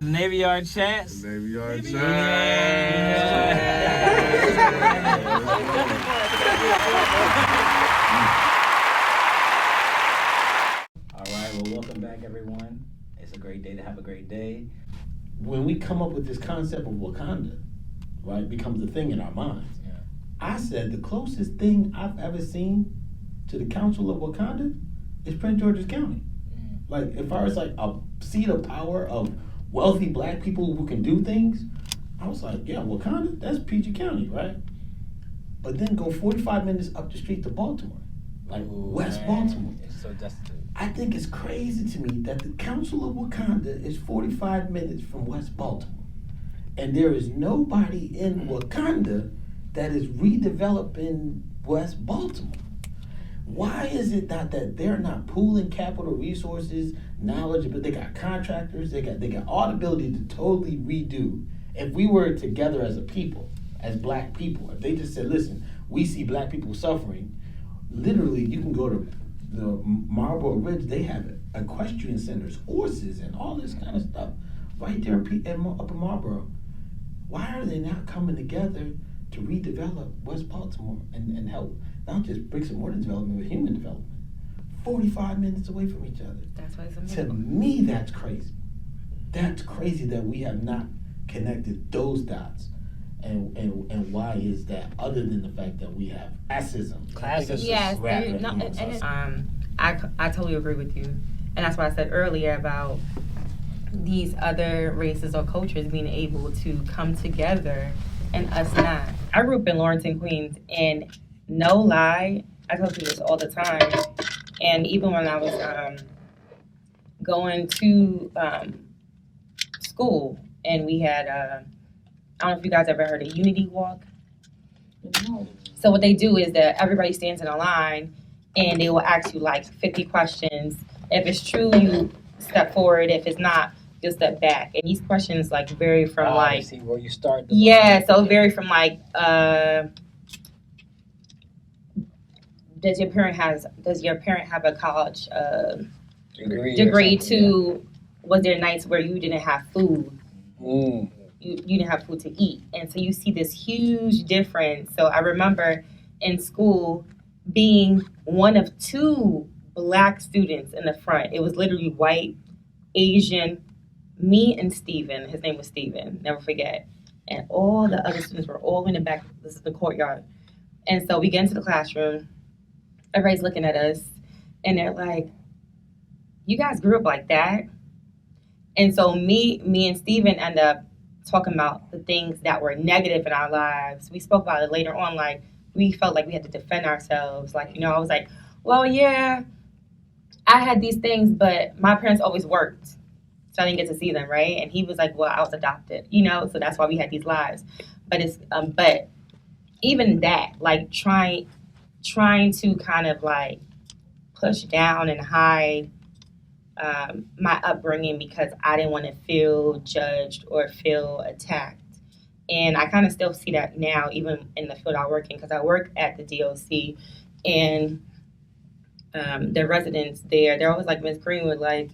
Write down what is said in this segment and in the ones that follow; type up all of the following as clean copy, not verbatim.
Navy Yard Chats. Navy Yard Chats. All right, well, welcome back, everyone. It's a great day to have a great day. When we come up with this concept of Wakanda, right, becomes a thing in our minds. Yeah. I said the closest thing I've ever seen to the Council of Wakanda is Prince George's County. Like, as far as like a seat of power of wealthy black people who can do things, I was like, yeah, Wakanda, that's PG County, right? But then go 45 minutes up the street to Baltimore, like West Baltimore. It's so destitute. I think it's crazy to me that the Council of Wakanda is 45 minutes from West Baltimore. And there is nobody in Wakanda that is redeveloping West Baltimore. Why is it that they're not pooling capital resources, knowledge, but they got contractors, they got all the ability to totally redo. If we were together as a people, as black people, if they just said, listen, we see black people suffering, literally you can go to the Marlboro Ridge, they have equestrian centers, horses, and all this kind of stuff right there in Upper Marlboro. Why are they not coming together to redevelop West Baltimore and help not just bricks and mortar development, but human development? 45 minutes away from each other. That's why it's To me, that's crazy. That's crazy that we have not connected those dots. And why is that, other than the fact that we have classism? Yes, I totally agree with you. And that's why I said earlier about these other races or cultures being able to come together and us not. I grew up in Lawrence, Queens, and no lie, I tell people this all the time. And even when I was going to school, and we had, I don't know if you guys ever heard of Unity Walk. No. So what they do is that everybody stands in a line, and they will ask you like 50 questions. If it's true, you step forward. If it's not, you'll step back. And these questions like vary from like, see where you start. So it vary from like, does your parent have a college degree to, was there nights where you didn't have food? You didn't have food to eat. And so you see this huge difference. So I remember in school being one of two black students in the front. It was literally white, Asian, me and Steven. His name was Steven, never forget. And all the other students were all in the back. This is the courtyard. And so we get into the classroom. Everybody's looking at us. And they're like, you guys grew up like that? And so me and Steven end up talking about the things that were negative in our lives. We spoke about it later on, like we felt like we had to defend ourselves. Like, I was like, well, yeah, I had these things, but my parents always worked, so I didn't get to see them, right? And he was like, well, I was adopted, so that's why we had these lives. But it's but even that, like trying to kind of like push down and hide my upbringing because I didn't want to feel judged or feel attacked. And I kind of still see that now, even in the field I work in, because I work at the DOC, and the residents there, they're always like, Ms. Greenwood, like,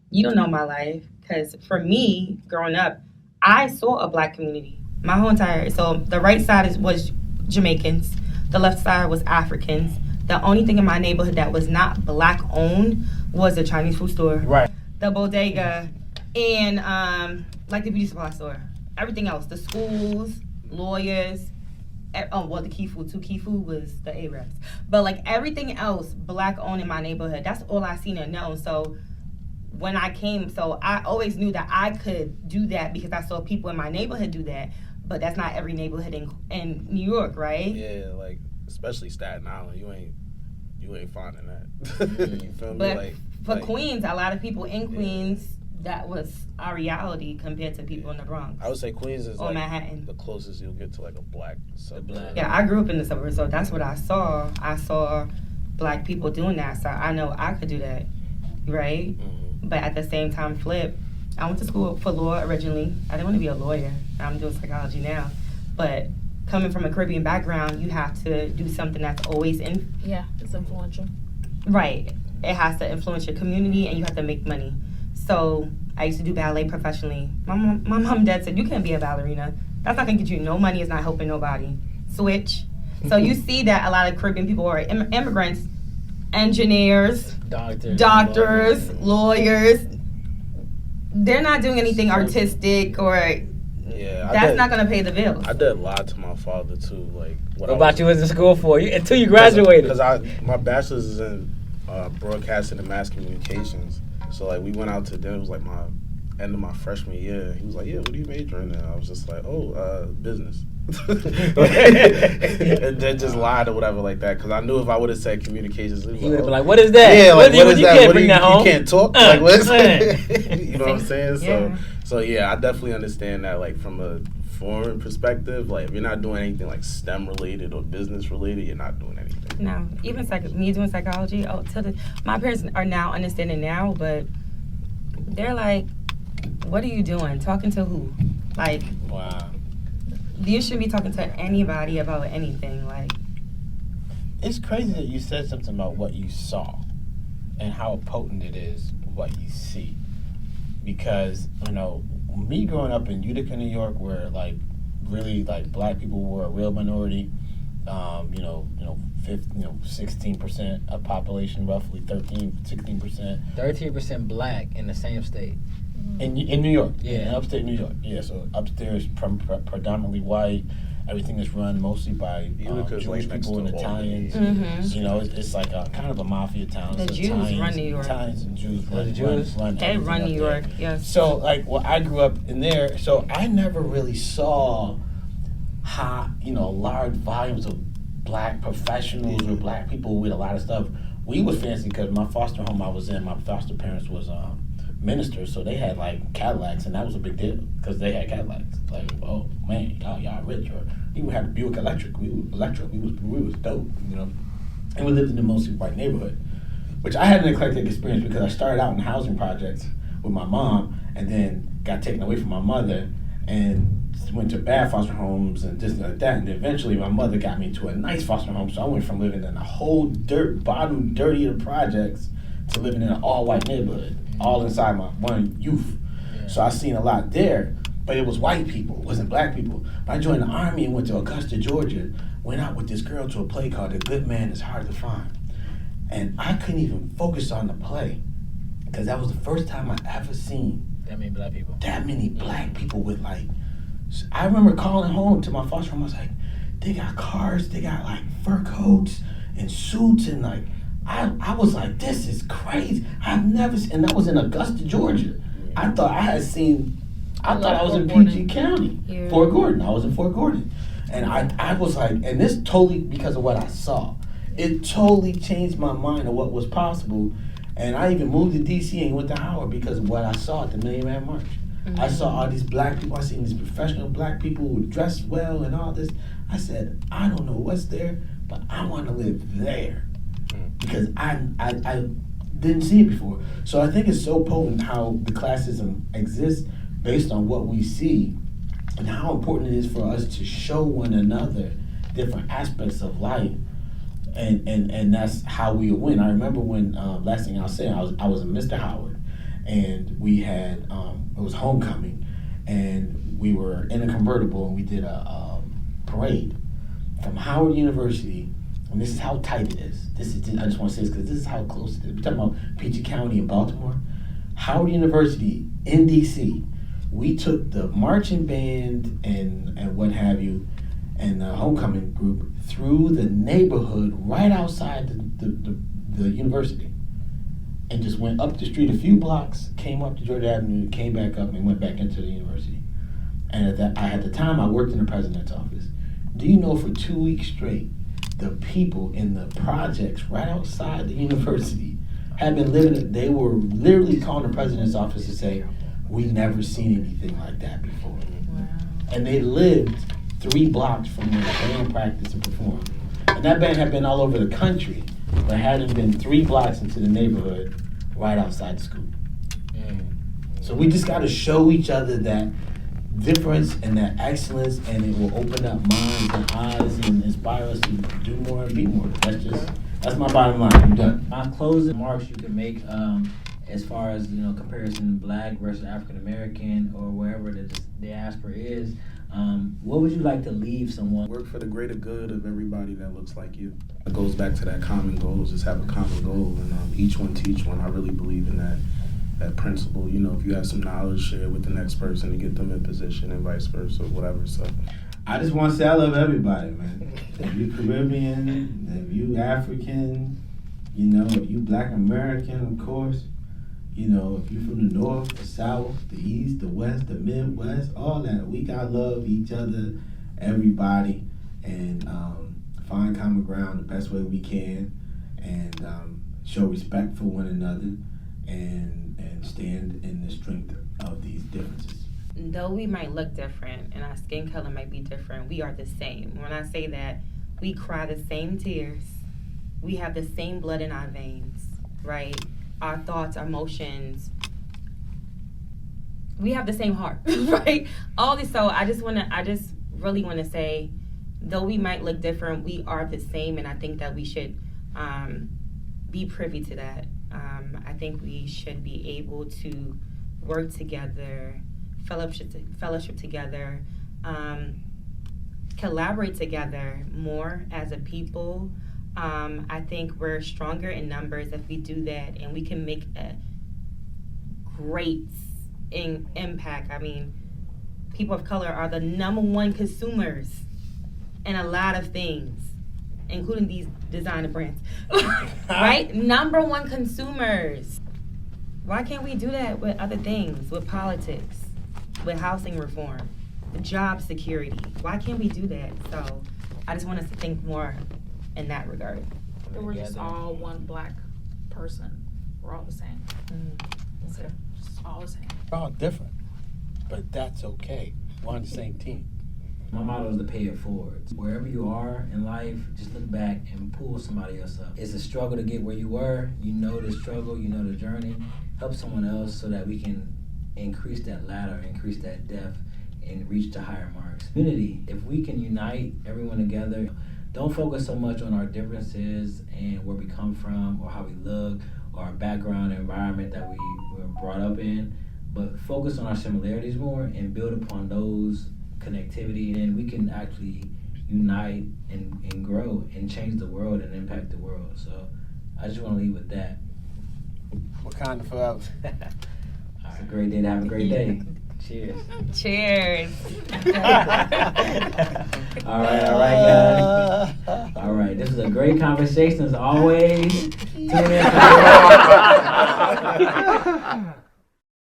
you don't know my life. Because for me, growing up, I saw a black community. My whole entire, so the right side was Jamaicans, the left side was Africans. The only thing in my neighborhood that was not black owned was the Chinese food store, right, the bodega, and like the beauty supply store. Everything else, the schools, lawyers, the Key Food too. Key Food was the Arabs, but like everything else, black owned in my neighborhood. That's all I seen and known. So when I came, so I always knew that I could do that because I saw people in my neighborhood do that. But that's not every neighborhood in New York, right? Yeah, like especially Staten Island, you ain't finding that. You feel me? But for Queens, a lot of people in Queens, that was our reality compared to people in the Bronx. I would say Queens is or like Manhattan. The closest you'll get to like a black suburb. Yeah, I grew up in the suburbs, so that's what I saw. I saw black people doing that, so I know I could do that, right? Mm-hmm. But at the same time, I went to school for law originally. I didn't want to be a lawyer. I'm doing psychology now. But coming from a Caribbean background, you have to do something that's always in. Yeah, it's influential. Right. It has to influence your community, and you have to make money. So I used to do ballet professionally. My mom and dad said, you can't be a ballerina. That's not going to get you no money. It's not helping nobody. Switch. So you see that a lot of Caribbean people are immigrants, engineers, doctors, lawyers. They're not doing anything artistic or that's not going to pay the bills. I did lie to my father too. Like what about you was in school for? Until you graduated. Because my bachelor's is in broadcasting and mass communications. So like we went out to dinner. It was like my end of my freshman year. He was like, "Yeah, what are you majoring in?" I was just like, business. And then just lied or whatever like that, because I knew if I would have said communications, he would have been like, "What is that? Yeah, like what is you that? Can't what bring that home. You can't talk. Like what? You know what I'm saying? Yeah. So yeah, I definitely understand that. Like from a foreign perspective, like if you're not doing anything like STEM related or business related, you're not doing anything. No, even me doing psychology. My parents are now understanding now, but they're like, "What are you doing? Talking to who? Like, wow." You shouldn't be talking to anybody about anything. Like, it's crazy that you said something about what you saw and how potent it is what you see. Because, me growing up in Utica, New York, where really black people were a real minority, 16% of population, roughly 16%. 13% black in the same state. In New York, yeah, in upstate New York, yeah. So upstairs, predominantly white. Everything is run mostly by Jewish people and Italians. Mm-hmm. It's like a kind of a mafia town. The so Jews Italians, run New York. Italians and Jews run They run New York, yes. So I grew up in there, so I never really saw large volumes of black professionals or black people with a lot of stuff. We was fancy because my foster home I was in, my foster parents was ministers, so they had Cadillacs, and that was a big deal because they had Cadillacs. Like, oh man, y'all rich. Or even had a Buick Electric. We was dope, And we lived in a mostly white neighborhood, which I had an eclectic experience because I started out in housing projects with my mom, and then got taken away from my mother, and went to bad foster homes and just like that. And eventually, my mother got me to a nice foster home, so I went from living in a whole dirtier projects to living in an all-white neighborhood. All inside my one youth. Yeah. So I seen a lot there, but it was white people, it wasn't black people. But I joined the Army and went to Augusta, Georgia, went out with this girl to a play called A Good Man Is Hard to Find. And I couldn't even focus on the play because that was the first time I ever seen that many black people with I remember calling home to my foster home. I was like, they got cars, they got fur coats and suits, and I was like, this is crazy. I've never seen, and that was in Augusta, Georgia. I thought I was in PG County, yeah. Fort Gordon. I was in Fort Gordon. And I was like, and this totally because of what I saw. It totally changed my mind of what was possible. And I even moved to D.C. and went to Howard because of what I saw at the Million Man March. Mm-hmm. I saw all these black people. I seen these professional black people who dressed well and all this. I said, I don't know what's there, but I want to live there. Because I didn't see it before. So I think it's so potent how the classism exists based on what we see and how important it is for us to show one another different aspects of life. And that's how we win. I remember when, last thing I'll say, I was in Mr. Howard, and we had, it was homecoming, and we were in a convertible, and we did a parade from Howard University. And this is how tight it is. I just want to say this because this is how close it is. We're talking about PG County in Baltimore. Howard University in D.C. We took the marching band and what have you, and the homecoming group through the neighborhood right outside the university, and just went up the street a few blocks, came up to Georgia Avenue, came back up, and went back into the university. And at the time, I worked in the president's office. Do you know for 2 weeks straight, the people in the projects right outside the university had been living, they were literally calling the president's office to say, we never seen anything like that before. Wow. And they lived 3 blocks from where the band practiced and performed. And that band had been all over the country, but hadn't been 3 blocks into the neighborhood right outside the school. So we just got to show each other that difference and that excellence, and it will open up minds and eyes and inspire us to do more and be more. That's my bottom line. I'm done. My closing remarks you can make as far as comparison black versus African American or wherever the diaspora is, what would you like to leave someone? Work for the greater good of everybody that looks like you. It goes back to that common goal. Just have a common goal, and each one teach one. I really believe in that principle. If you have some knowledge, share with the next person to get them in position, and vice versa, whatever. So, I just want to say I love everybody, man. If you Caribbean, if you African, if you Black American, of course. If you're from the north, the south, the east, the west, the midwest, all that, we gotta love each other, everybody, and find common ground the best way we can, and show respect for one another, and stand in the strength of these differences. Though we might look different and our skin color might be different, we are the same. When I say that, we cry the same tears. We have the same blood in our veins, right? Our thoughts, our emotions. We have the same heart, right? All this. So I just really want to say, though we might look different, we are the same, and I think that we should be privy to that. I think we should be able to work together, fellowship together, collaborate together more as a people. I think we're stronger in numbers if we do that, and we can make a great impact. I mean, people of color are the #1 consumers in a lot of things, including these designer brands, right? #1 consumers. Why can't we do that with other things, with politics, with housing reform, with job security? Why can't we do that? So I just want us to think more in that regard. We're just all one black person. We're all the same. That's it. Just all the same. We're all different, but that's okay. We're on the same team. My motto is to pay it forward. Wherever you are in life, just look back and pull somebody else up. It's a struggle to get where you were. You know the struggle, you know the journey. Help someone else so that we can increase that ladder, increase that depth, and reach the higher marks. Unity, if we can unite everyone together, don't focus so much on our differences and where we come from or how we look or our background and environment that we were brought up in, but focus on our similarities more and build upon those connectivity, and we can actually unite and grow and change the world and impact the world. So I just want to leave with that. Wakanda forever. It's a great day to have a great day. Cheers. Cheers. All right, guys. All right, this is a great conversation as always. Tune in.